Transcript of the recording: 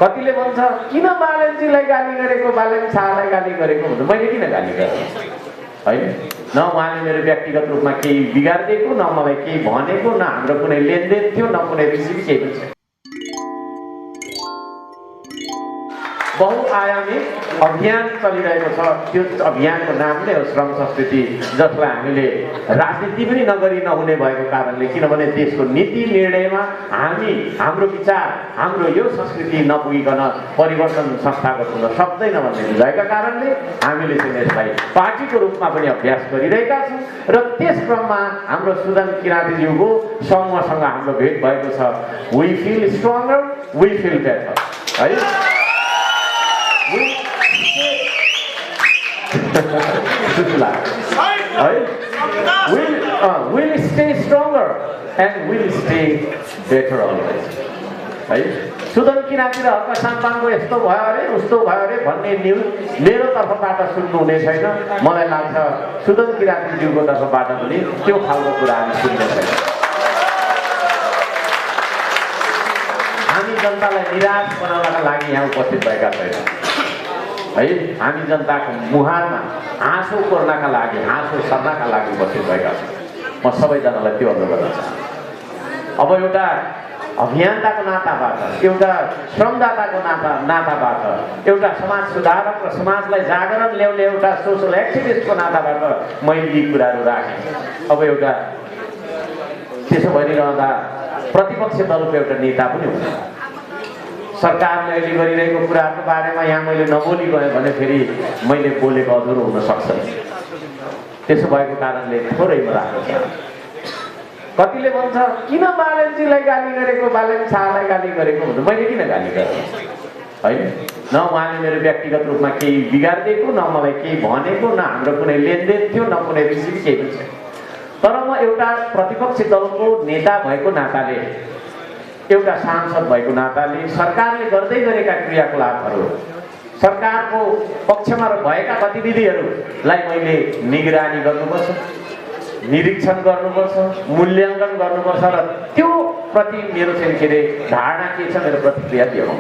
कतिले भन्छ किन बालनजीलाई गाली गरेको, बालन शाहलाई गाली गरेको भन्दा मैले किन गाली गरेँ होइन। न उहाँले मेरो व्यक्तिगत रूपमा केही बिगारिदिएको, न मलाई केही भनेको, न हाम्रो कुनै लेनदेन थियो, न कुनै रिसिभ, केही पनि छैन। बहुआयामी अभियान चलिरहेको छ। त्यो अभियानको नाम नै हो श्रम संस्कृति, जसलाई हामीले राजनीति पनि नगरी नहुने भएको कारणले, किनभने देशको नीति निर्णयमा हाम्रो विचार, हाम्रो यो संस्कृति नपुगिकन परिवर्तन संस्थागत हुन सक्दैन भन्ने बुझाएका कारणले हामीले चाहिँ यसलाई पार्टीको रूपमा पनि अभ्यास गरिरहेका छौँ। र त्यस क्रममा हाम्रो सुदन किराँतीज्यूको समूहसँग हाम्रो भेट भएको छ। We feel stronger, we feel better है। We'll stay stronger and we'll stay better always. है सुदन किराँती र हक्क साम्पाङको यस्तो भयो अरे उस्तो भयो अरे भन्ने न्युज मेरो तर्फबाट सुन्नु हुने छैन। मलाई लाग्छ सुदन किराँतीज्यूको तर्फबाट पनि त्यो खालको कुराहरू सुन्ने छैन। हामी जनतालाई निराश बनाउनका लागि यहाँ उपस्थित भएका छैनौँ है। हामी जनताको मुहारमा हाँसो कोर्नका लागि, हाँसो सर्नका लागि उपस्थित भएका छौँ। म सबैजनालाई त्यो अनुरोध गर्न चाहन्छु। अब एउटा अभियन्ताको नाताबाट, एउटा श्रमदाताको नाताबाट, एउटा समाज सुधारक र समाजलाई जागरण ल्याउने एउटा सोसल एक्टिभिस्टको नाताबाट मैले यी कुराहरू राखेँ। अब एउटा त्यसो भइरहँदा प्रतिपक्ष दलको एउटा नेता पनि हुन्छ। सरकारले अहिले गरिरहेको कुराहरूको बारेमा यहाँ मैले नबोली गएँ भने फेरि मैले बोलेको अधुरो हुन सक्छ। त्यसो भएको कारणले थोरै म राख्न चाहन्छु। कतिले भन्छ किन बालनजीलाई गाली गरेको, बालन शाहलाई गाली गरेको भन्दा मैले किन गाली गरेँ होइन। न उहाँले मेरो व्यक्तिगत रूपमा केही बिगारिदिएको, न मलाई केही भनेको, न हाम्रो कुनै लेनदेन थियो, न कुनै रिसिभ, केही पनि छैन। तर म एउटा प्रतिपक्ष दलको नेता भएको नाताले, एउटा सांसद भएको नाताले सरकारले गर्दै गरेका क्रियाकलापहरू, सरकारको पक्षमा भएका गतिविधिहरूलाई मैले निगरानी गर्नुपर्छ, निरीक्षण गर्नुपर्छ, मूल्याङ्कन गर्नुपर्छ र त्यो प्रति मेरो चाहिँ के अरे धारणा के छ, मेरो प्रतिक्रिया के हो।